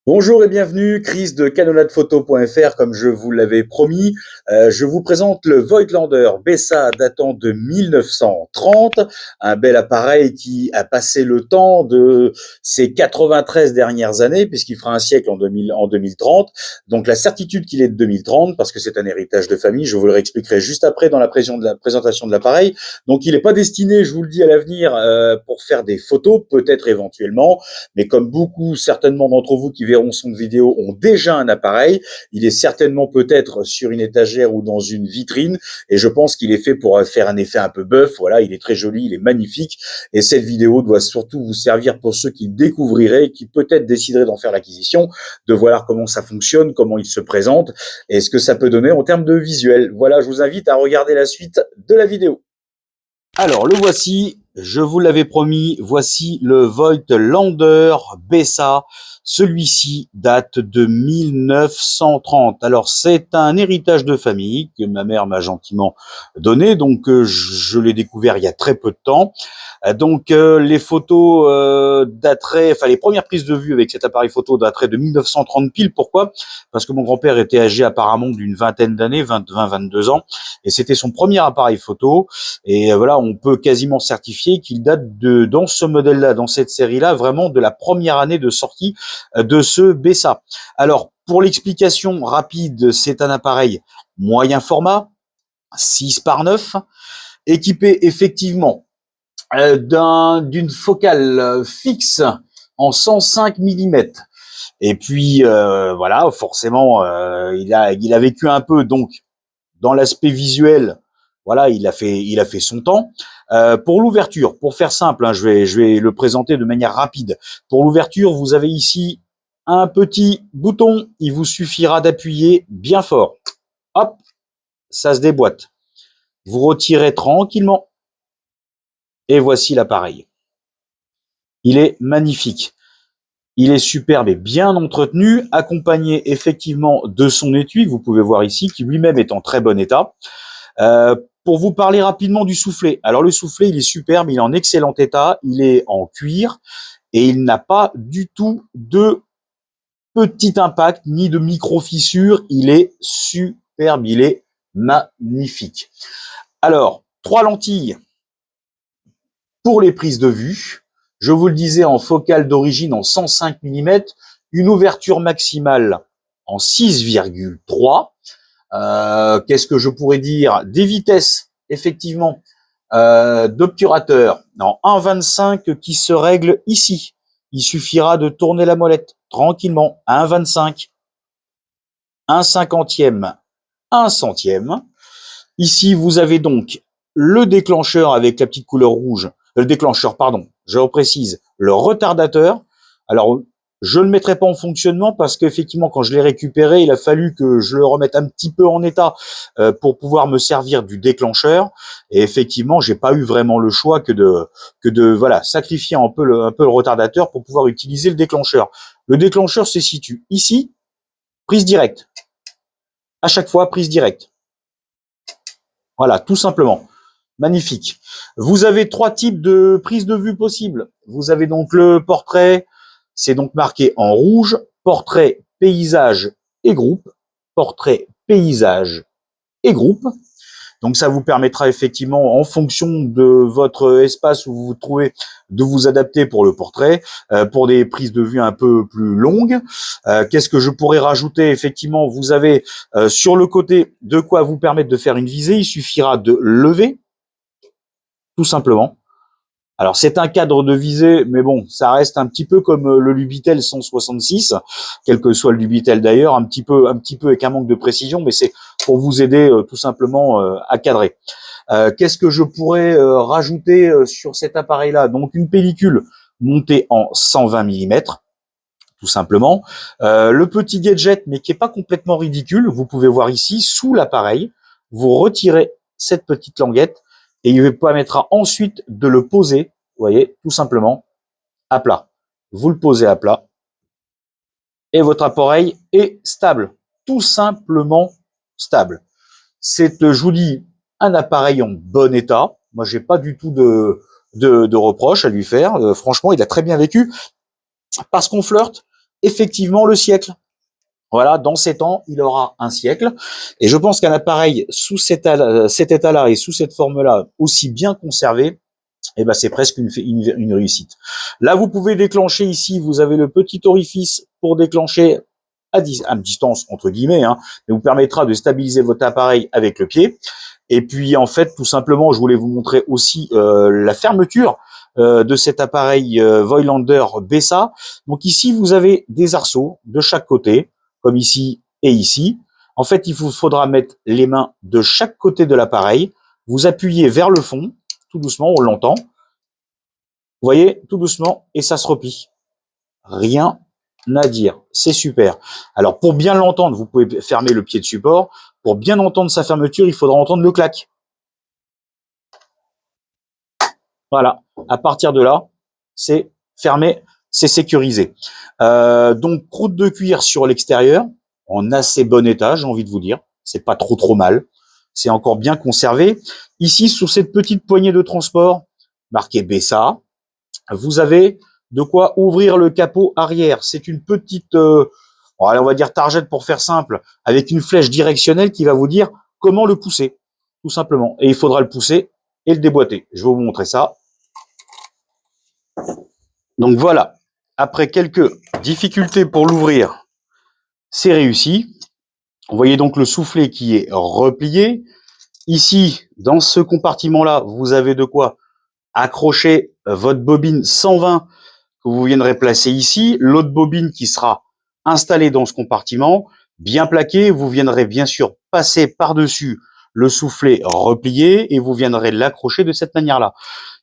Bonjour et bienvenue, Chris de canonadephoto.fr. Comme je vous l'avais promis, je vous présente le Voigtlander Bessa datant de 1930, un bel appareil qui a passé le temps de ses 93 dernières années, puisqu'il fera un siècle en 2030. Donc la certitude qu'il est de 2030, parce que c'est un héritage de famille, je vous le réexpliquerai juste après dans la présentation de l'appareil. Donc il n'est pas destiné, je vous le dis à l'avenir, pour faire des photos, peut-être éventuellement, mais comme beaucoup certainement d'entre vous qui verront son vidéo ont déjà un appareil, il est certainement peut-être sur une étagère ou dans une vitrine, et je pense qu'il est fait pour faire un effet un peu bœuf. Voilà, il est très joli, il est magnifique, et cette vidéo doit surtout vous servir pour ceux qui le découvriraient, qui peut-être décideraient d'en faire l'acquisition, de voir comment ça fonctionne, comment il se présente, et ce que ça peut donner en termes de visuel. Voilà, je vous invite à regarder la suite de la vidéo. Alors, le voici, je vous l'avais promis, voici le Voigtlander Bessa. Celui-ci date de 1930. Alors, c'est un héritage de famille que ma mère m'a gentiment donné, donc je l'ai découvert il y a très peu de temps. Donc, les photos dateraient, enfin les premières prises de vue avec cet appareil photo dateraient de 1930 pile. Pourquoi? Parce que mon grand-père était âgé apparemment d'une vingtaine d'années, 22 ans, et c'était son premier appareil photo. Et voilà, on peut quasiment certifier qu'il date dans ce modèle-là, dans cette série-là, vraiment de la première année de sortie de ce Bessa. Alors, pour l'explication rapide, c'est un appareil moyen format, 6 par 9, équipé effectivement d'une focale fixe en 105 mm. Et puis, voilà, forcément, il a vécu un peu, donc, dans l'aspect visuel. Voilà, il a fait son temps. Pour l'ouverture, pour faire simple, hein, je vais le présenter de manière rapide. Pour l'ouverture, vous avez ici un petit bouton. Il vous suffira d'appuyer bien fort. Hop, ça se déboîte. Vous retirez tranquillement. Et voici l'appareil. Il est magnifique. Il est superbe et bien entretenu, accompagné effectivement de son étui, que vous pouvez voir ici, qui lui-même est en très bon état. Pour vous parler rapidement du soufflet. Alors le soufflet, il est superbe, il est en excellent état, il est en cuir et il n'a pas du tout de petit impact ni de micro-fissure. Il est superbe, il est magnifique. Alors, 3 lentilles pour les prises de vue. Je vous le disais, en focale d'origine en 105 mm, une ouverture maximale en 6,3. Qu'est-ce que je pourrais dire? Des vitesses, effectivement, d'obturateur en 1,25 qui se règle ici. Il suffira de tourner la molette tranquillement à 1,25, 1/50, 1 centième. Ici, vous avez donc le déclencheur avec la petite couleur rouge. Le déclencheur, pardon, je reprécise, le retardateur. Alors, je ne le mettrai pas en fonctionnement parce qu'effectivement, quand je l'ai récupéré, il a fallu que je le remette un petit peu en état pour pouvoir me servir du déclencheur. Et effectivement, j'ai pas eu vraiment le choix que de voilà, sacrifier un peu le retardateur pour pouvoir utiliser le déclencheur. Le déclencheur se situe ici, prise directe. À chaque fois, prise directe. Voilà, tout simplement. Magnifique. Vous avez 3 types de prises de vue possibles. Vous avez donc le portrait, c'est donc marqué en rouge, portrait, paysage et groupe, portrait, paysage et groupe. Donc ça vous permettra effectivement, en fonction de votre espace où vous vous trouvez, de vous adapter pour le portrait, pour des prises de vue un peu plus longues. Qu'est-ce que je pourrais rajouter? Effectivement, vous avez sur le côté de quoi vous permettre de faire une visée. Il suffira de lever, tout simplement. Alors c'est un cadre de visée, mais bon, ça reste un petit peu comme le Lubitel 166, quel que soit le Lubitel d'ailleurs, un petit peu avec un manque de précision, mais c'est pour vous aider tout simplement à cadrer. Qu'est-ce que je pourrais rajouter sur cet appareil-là? Donc une pellicule montée en 120 mm, tout simplement. Le petit gadget, mais qui est pas complètement ridicule, vous pouvez voir ici, sous l'appareil, vous retirez cette petite languette et il vous permettra ensuite de le poser, vous voyez, tout simplement, à plat. Vous le posez à plat et votre appareil est stable, tout simplement stable. C'est, je vous dis, un appareil en bon état. Moi, j'ai pas du tout de reproches à lui faire. Franchement, il a très bien vécu parce qu'on flirte effectivement le siècle. Voilà, dans 7 ans, il aura un siècle. Et je pense qu'un appareil sous cet état-là et sous cette forme-là, aussi bien conservé, eh ben, c'est presque une réussite. Là, vous pouvez déclencher ici, vous avez le petit orifice pour déclencher à distance, entre guillemets, hein, mais vous permettra de stabiliser votre appareil avec le pied. Et puis, en fait, tout simplement, je voulais vous montrer aussi la fermeture de cet appareil Voigtlander Bessa. Donc ici, vous avez des arceaux de chaque côté, comme ici et ici. En fait, il vous faudra mettre les mains de chaque côté de l'appareil, vous appuyez vers le fond, tout doucement, on l'entend. Vous voyez, tout doucement, et ça se replie. Rien à dire, c'est super. Alors, pour bien l'entendre, vous pouvez fermer le pied de support. Pour bien entendre sa fermeture, il faudra entendre le clac. Voilà, à partir de là, c'est fermé, c'est sécurisé. Donc, croûte de cuir sur l'extérieur, en assez bon état, j'ai envie de vous dire. C'est pas trop mal. C'est encore bien conservé. Ici, sous cette petite poignée de transport, marqué Bessa, vous avez de quoi ouvrir le capot arrière. C'est une petite, on va dire targette pour faire simple, avec une flèche directionnelle qui va vous dire comment le pousser, tout simplement. Et il faudra le pousser et le déboîter. Je vais vous montrer ça. Donc voilà, après quelques difficultés pour l'ouvrir, c'est réussi. Vous voyez donc le soufflet qui est replié. Ici, dans ce compartiment-là, vous avez de quoi accrocher votre bobine 120 que vous viendrez placer ici, l'autre bobine qui sera installée dans ce compartiment, bien plaquée, vous viendrez bien sûr passer par-dessus le soufflet replié et vous viendrez l'accrocher de cette manière-là.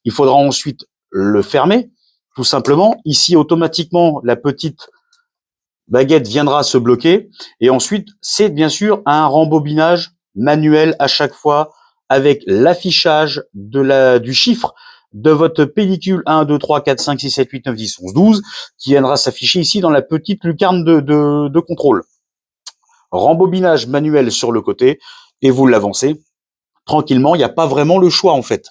Il faudra ensuite le fermer, tout simplement. Ici, automatiquement, la petite baguette viendra se bloquer et ensuite, c'est bien sûr un rembobinage manuel à chaque fois avec l'affichage du chiffre de votre pellicule 1, 2, 3, 4, 5, 6, 7, 8, 9, 10, 11, 12 qui viendra s'afficher ici dans la petite lucarne de contrôle. Rembobinage manuel sur le côté et vous l'avancez tranquillement. Il n'y a pas vraiment le choix en fait.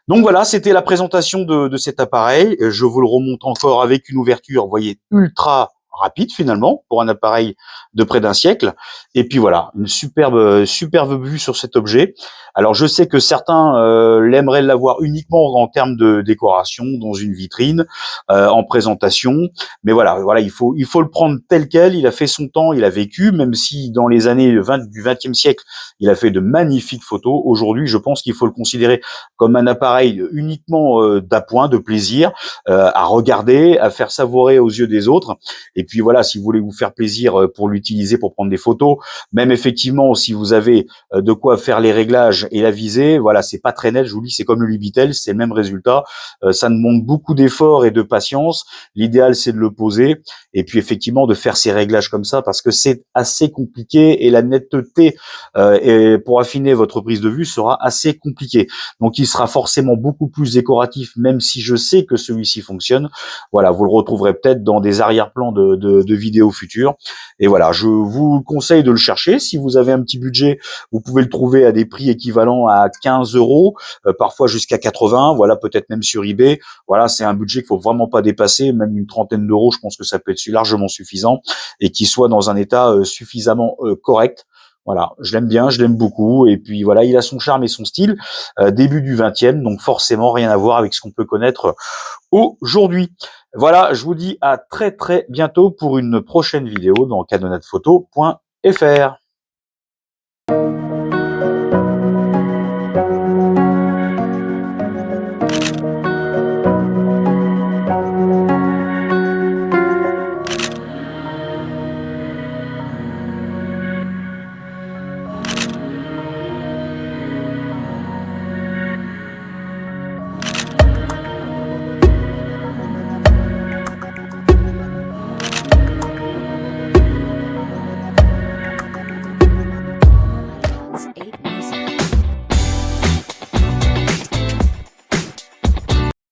Donc voilà, c'était la présentation de cet appareil. Je vous le remonte encore avec une ouverture, vous voyez, ultra rapide finalement pour un appareil de près d'un siècle. Et puis voilà, une superbe vue sur cet objet. Alors je sais que certains l'aimeraient l'avoir uniquement en termes de décoration dans une vitrine, en présentation. Mais voilà, il faut le prendre tel quel. Il a fait son temps, il a vécu, même si dans les années du XXe siècle, il a fait de magnifiques photos. Aujourd'hui, je pense qu'il faut le considérer comme un appareil uniquement d'appoint, de plaisir, à regarder, à faire savourer aux yeux des autres. Et puis voilà, si vous voulez vous faire plaisir pour l'utiliser, pour prendre des photos, même effectivement, si vous avez de quoi faire les réglages et la visée, voilà, c'est pas très net, je vous dis, c'est comme le Lubitel, c'est le même résultat. Ça demande beaucoup d'efforts et de patience. L'idéal, c'est de le poser et puis effectivement de faire ces réglages comme ça parce que c'est assez compliqué et la netteté et pour affiner votre prise de vue sera assez compliquée. Donc, il sera forcément beaucoup plus décoratif, même si je sais que celui-ci fonctionne. Voilà, vous le retrouverez peut-être dans des arrière-plans de vidéos futures. Et voilà, je vous conseille de le chercher. Si vous avez un petit budget, vous pouvez le trouver à des prix équivalents à 15 euros, parfois jusqu'à 80. Voilà, peut-être même sur eBay. Voilà, c'est un budget qu'il faut vraiment pas dépasser. Même une trentaine d'euros, je pense que ça peut être largement suffisant et qui soit dans un état suffisamment correct. Voilà, je l'aime bien, je l'aime beaucoup. Et puis voilà, il a son charme et son style. Début du 20e, donc forcément rien à voir avec ce qu'on peut connaître aujourd'hui. Voilà, je vous dis à très bientôt pour une prochaine vidéo dans canonadephoto.fr.